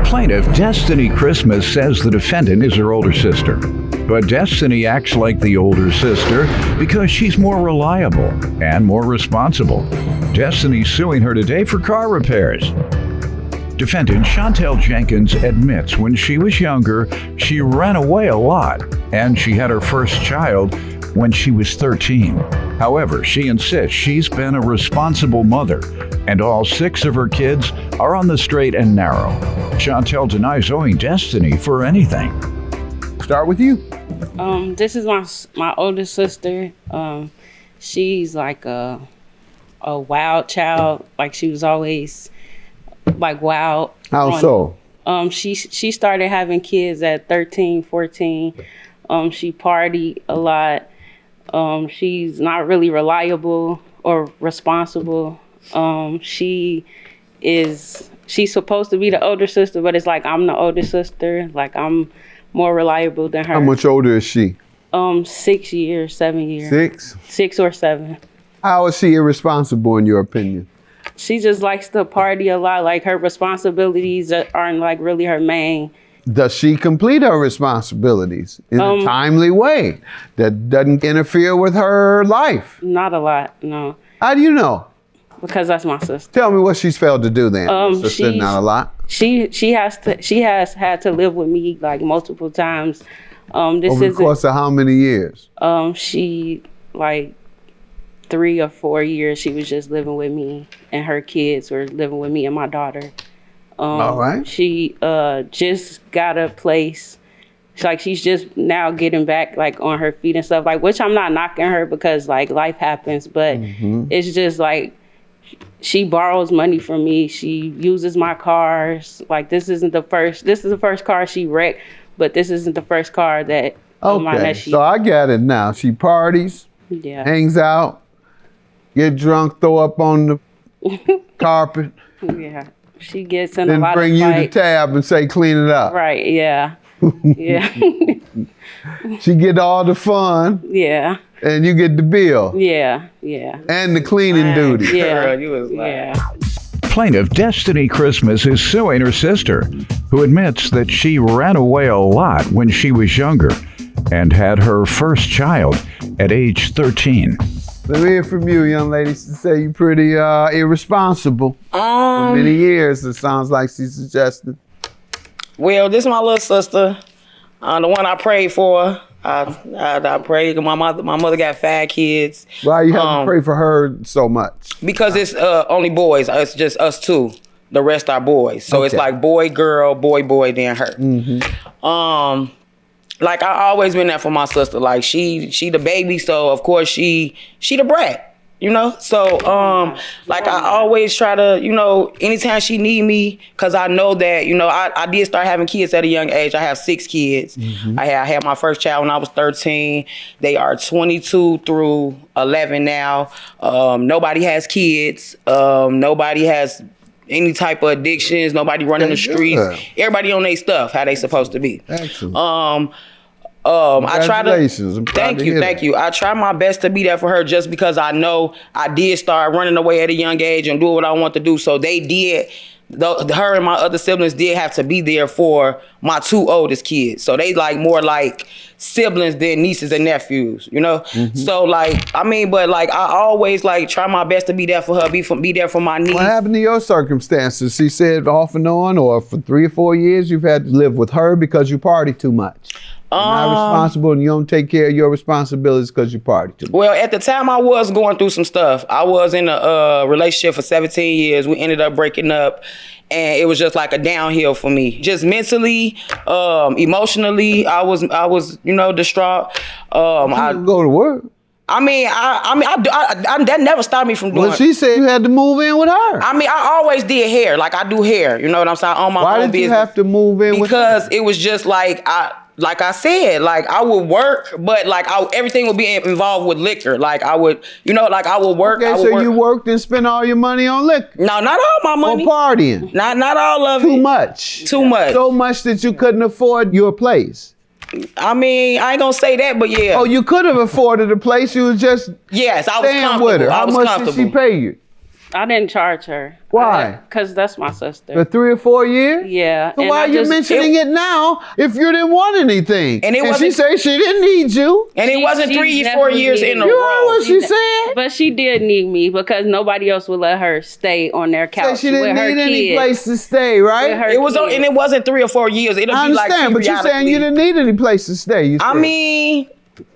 Plaintiff Destiny Christmas says the defendant is her older sister. But Destiny acts like the older sister because she's more reliable and more responsible. Destiny's suing her today for car repairs. Defendant Chantel Jenkins admits when she was younger, she ran away a lot, and she had her first child when she was 13. However, she insists she's been a responsible mother, and all 6 of her kids are on the straight and narrow. Chantel denies owing Destiny for anything. Start with you. This is my oldest sister. She's like a wild child. Like she was always like wild. How so? She started having kids at 13, 14. She partied a lot. She's not really reliable or responsible. She's supposed to be the older sister, but it's like I'm the older sister. Like I'm more reliable than her. How much older is she? 6 years, 7 years. 6? 6 or 7. How is she irresponsible in your opinion? She just likes to party a lot. Like her responsibilities aren't like really her main. Does she complete her responsibilities in a timely way that doesn't interfere with her life? Not a lot, no. How do you know? Because that's my sister. Tell me what she's failed to do then. Sister, not a lot. She has had to live with me like multiple times. Over the course of how many years? She like 3 or 4 years she was just living with me, and her kids were living with me and my daughter. All right. She just got a place. She's just now getting back like on her feet and stuff, like, which I'm not knocking her because like life happens, but it's just like she borrows money from me. She uses my cars. Like this is the first car she wrecked, but this isn't the first car that so I get it now. She parties, hangs out, get drunk, throw up on the carpet. Yeah. She gets in a lot of fights. Then bring you the tab and say, clean it up. Right, yeah. Yeah. She get all the fun. Yeah. And you get the bill. Yeah, yeah. And the cleaning duty. Yeah. Girl, you was lying. Plaintiff Destiny Christmas is suing her sister, who admits that she ran away a lot when she was younger and had her first child at age 13. Let me hear from you, young lady. She say you're pretty irresponsible. For many years, it sounds like she's suggesting. Well, this is my little sister, the one I prayed for. I prayed. My mother got 5 kids. Why you have to pray for her so much? Because it's only boys. It's just us 2. The rest are boys. So it's like boy, girl, boy, then her. Like I always been there for my sister. Like she the baby, so of course she the brat, you know. So like I always try to, you know, anytime she need me, cause I know that, you know, I did start having kids at a young age. I have 6 kids. I had my first child when I was 13. They are 22 through 11 now. Nobody has kids. Nobody has any type of addictions, nobody running the streets. Everybody on their stuff, how they supposed to be. Excellent. I try to thank you. I try my best to be there for her just because I know I did start running away at a young age and doing what I want to do. So they did, her and my other siblings did have to be there for my 2 oldest kids. So they like more like siblings than nieces and nephews, you know? So like, I mean, but like I always like try my best to be there for her, be there for my niece. What happened to your circumstances? She said off and on, or for 3 or 4 years you've had to live with her because you party too much. You're not responsible and you don't take care of your responsibilities because you party too much. Well, at the time I was going through some stuff. I was in a relationship for 17 years. We ended up breaking up. And it was just like a downhill for me. Just mentally, emotionally, I was, you know, distraught. I go to work. I mean, that never stopped me from doing. Well, she said you had to move in with her. I mean, I always did hair. Like I do hair. You know what I'm saying? On my Why own did you business. have to move in with her? Because it was just like I said, like I would work, but like everything would be involved with liquor. Like I would, you know, like I would work. Okay, so you worked and spent all your money on liquor? No, not all my money. Or partying? Not all of it. Too much. Too much. So much that you couldn't afford your place. I mean, I ain't gonna say that, but yeah. Oh, you could have afforded a place. You was just yes, I was staying comfortable. with her. I How was much comfortable. did she pay you? I didn't charge her. Why? Because that's my sister. For 3 or 4 years? Yeah. So and why I are you just- mentioning it now if you didn't want anything? And it she wasn't- said she didn't need you. And it She- wasn't she 3 or 4 definitely years did. in a You heard row. what she said? But she did need me because nobody else would let her stay on their Said couch she with didn't her need any kids. place to stay, right? With her It was, kids. and it wasn't 3 or 4 years. It'll I be like understand, but you're saying you didn't need any place to stay. You I said. mean,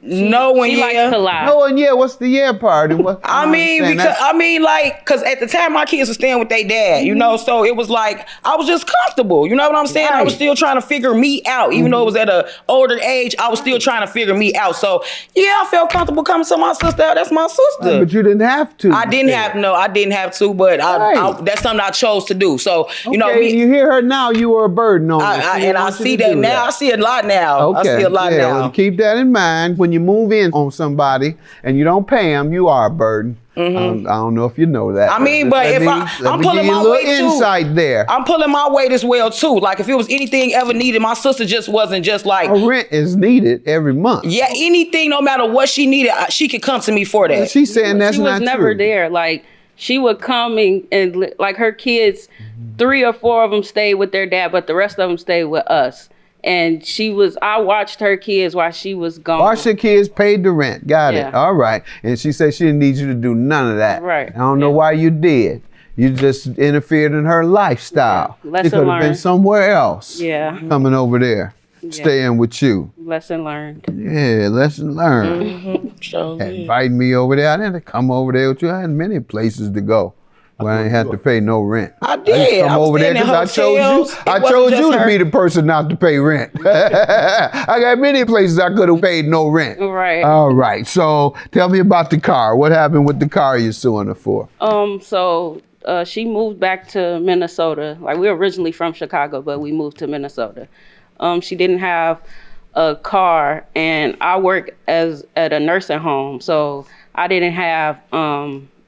no one She likes yeah. to lie. No, and yeah, what's the year part? And what, I mean, understand because that. cause at the time my kids were staying with their dad, you know, so it was like I was just comfortable. You know what I'm saying? I was Right. still trying to figure me out, even though it was at a older age. I was still trying to figure me out. So yeah, I felt comfortable coming to my sister. That's my sister. But you didn't have to. I didn't have to, but Right. that's something I chose to do. So you know, Okay, you hear her now, you were a burden on her. I She didn't I want you see to that do now. I see it a lot now. Okay. I see a lot yeah, now. Well, keep that in mind. When you move in on somebody and you don't pay them, you are a burden. I don't know if you know that. I mean, just but let if me- I'm let me pulling give you my a little weight too, insight there. I'm pulling my weight as well too. Like if it was anything ever needed, my sister just wasn't just like, A rent is needed every month. yeah, anything, no matter what she needed, she could come to me for that. She's saying that's she was not never true. there. Like she would come and like her kids, 3 or 4 of them stayed with their dad, but the rest of them stayed with us. And I watched her kids while she was gone. Watch the kids paid the rent. Got it. Yeah. All right. And she said she didn't need you to do none of that. Right. I don't know Yeah. why you did. You just interfered in her lifestyle. Yeah. Lesson She could have been learned. somewhere else. Yeah. Coming over there. Staying with you. Lesson learned. Yeah, lesson learned. So, Invite me over there. I didn't come over there with you. I had many places to go where I didn't have to pay no rent. I just did. come I was over there staying in because I chose hotels. you. It I wasn't chose just you to her. be the person not to pay rent. I got many places I could have paid no rent. Right. All right. So tell me about the car. What happened with the car you're suing her for? So she moved back to Minnesota. Like we were originally from Chicago, but we moved to Minnesota. She didn't have a car, and I work at a nursing home, so I didn't have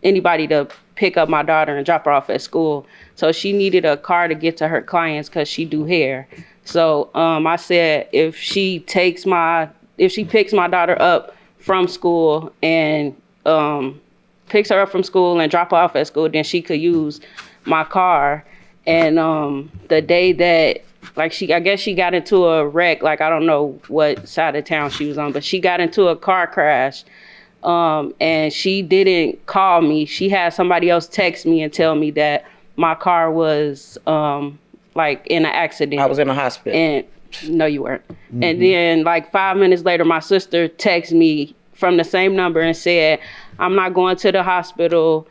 anybody to pick up my daughter and drop her off at school. So she needed a car to get to her clients because she do hair. So I said if she picks my daughter up from school and picks her up from school and drop her off at school, then she could use my car. And the day that I guess she got into a wreck, like I don't know what side of town she was on, but she got into a car crash. And she didn't call me. She had somebody else text me and tell me that my car was like in an accident. I was in the hospital. And no, you weren't. And then like 5 minutes later, my sister texted me from the same number and said, I'm not going to the hospital.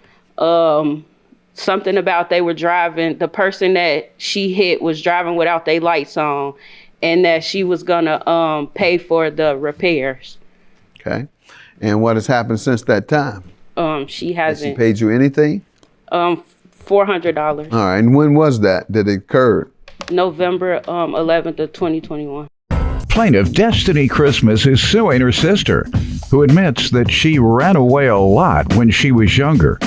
Something about they were driving, the person that she hit was driving without their lights on, and that she was gonna pay for the repairs. Okay. And what has happened since that time? She Has she hasn't. paid you anything? $400. All right. And when was that it occurred? November 11th of 2021. Plaintiff Destiny Christmas is suing her sister, who admits that she ran away a lot when she was younger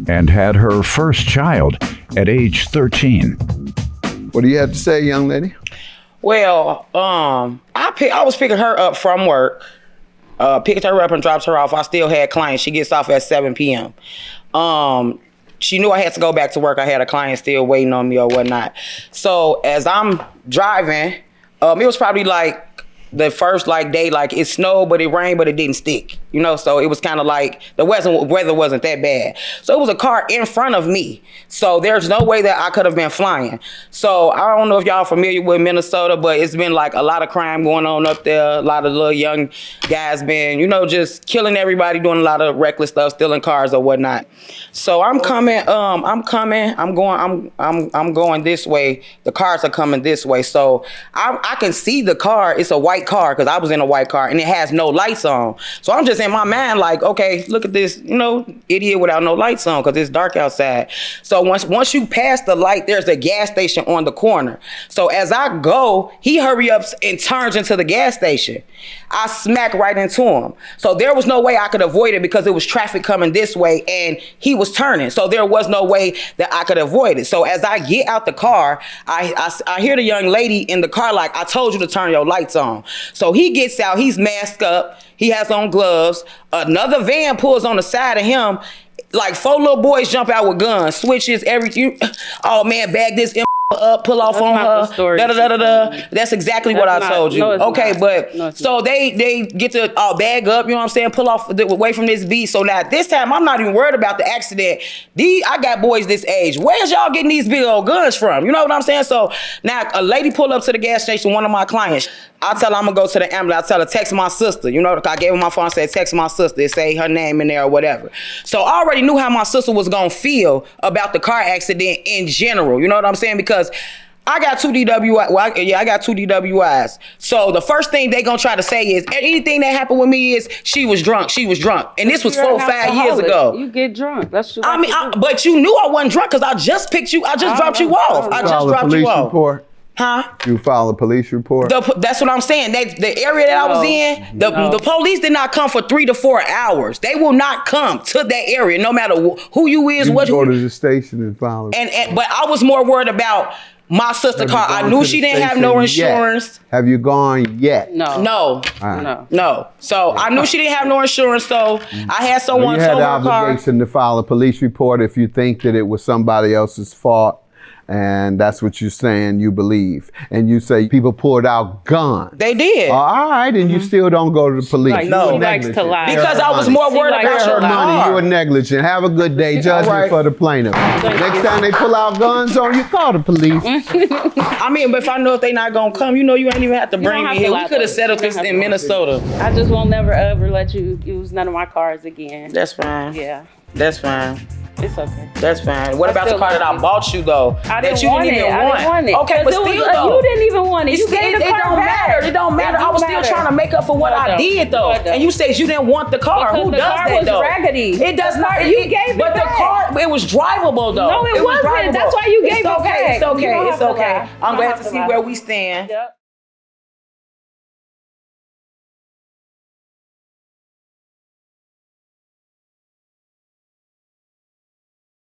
and had her first child at age 13. What do you have to say, young lady? Well, I was picking her up from work, picked her up and dropped her off. I still had clients. She gets off at 7 p.m. She knew I had to go back to work. I had a client still waiting on me or whatnot. So as I'm driving, it was probably like the first day, like it snowed, but it rained, but it didn't stick, you know? So it was kind of like the weather wasn't that bad. So it was a car in front of me. So there's no way that I could have been flying. So I don't know if y'all familiar with Minnesota, but it's been like a lot of crime going on up there. A lot of little young guys been, just killing everybody, doing a lot of reckless stuff, stealing cars or whatnot. So I'm going this way. The cars are coming this way. So I can see the car. It's a white car because I was in a white car and it has no lights on. So I'm just in my mind like, okay, look at this, idiot without no lights on because it's dark outside. So once you pass the light, there's a gas station on the corner. So as I go, he hurry up and turns into the gas station. I smack right into him. So there was no way I could avoid it because it was traffic coming this way and he was turning. So there was no way that I could avoid it. So as I get out the car, I hear the young lady in the car like, I told you to turn your lights on. So he gets out, he's masked up, he has on gloves. Another van pulls on the side of him. like 4 little boys jump out with guns, switches, everything. Oh man, bag this up, pull off on her. Da da da da da. That's exactly what I told you. Okay, but so they get to bag up. You know what I'm saying? Pull off away from this beat. So now this time I'm not even worried about the accident. I got boys this age. Where's y'all getting these big old guns from? You know what I'm saying? So now a lady pulled up to the gas station. One of my clients. I tell her I'm gonna go to the ambulance. I tell her text my sister. You know, I gave her my phone. And said text my sister. It say her name in there or whatever. So I already knew how my sister was gonna feel about the car accident in general. You know what I'm saying? Because I got 2 DWIs. Well, I got 2 DWIs. So the first thing they gonna try to say is anything that happened with me is she was drunk. She was drunk, and this was 4 or 5 years ago. You get drunk. That's what but you knew I wasn't drunk because I just picked you. I just dropped you off. I just dropped you off. Report. Huh? You file a police report? That's what I'm saying. The area that I was in, the police did not come for 3 to 4 hours. They will not come to that area, no matter who you is. You go to the station and file a report. But I was more worried about my sister car. I knew she didn't have no insurance. Have you gone yet? No. No. So I knew she didn't have no insurance. So I had someone tow her car. You had the obligation to file a police report if you think that it was somebody else's fault. And that's what you're saying you believe. And you say people pulled out guns. They did. All right, and you still don't go to the police. Like, no. She likes to lie. Because I was more worried about her money. You were negligent. Have a good day. Judgment for the plaintiff. Next time they pull out guns on you, call the police. I mean, but if I know if they not going to come, you ain't even have to bring me here. We could have settled this in Minnesota. I just won't never ever let you use none of my cars again. That's fine. Yeah. That's fine. It's okay. That's fine. What about the car that I bought you though? I didn't want it. Okay, but still though. You didn't even want it. You gave the car back. It don't matter. I was still trying to make up for what I did though. And you said you didn't want the car. Who does that though? The car was raggedy. It does not. You gave it back. But the car, it was drivable though. No, it wasn't. That's why you gave it back. It's okay. It's okay. I'm glad to see where we stand. Yep.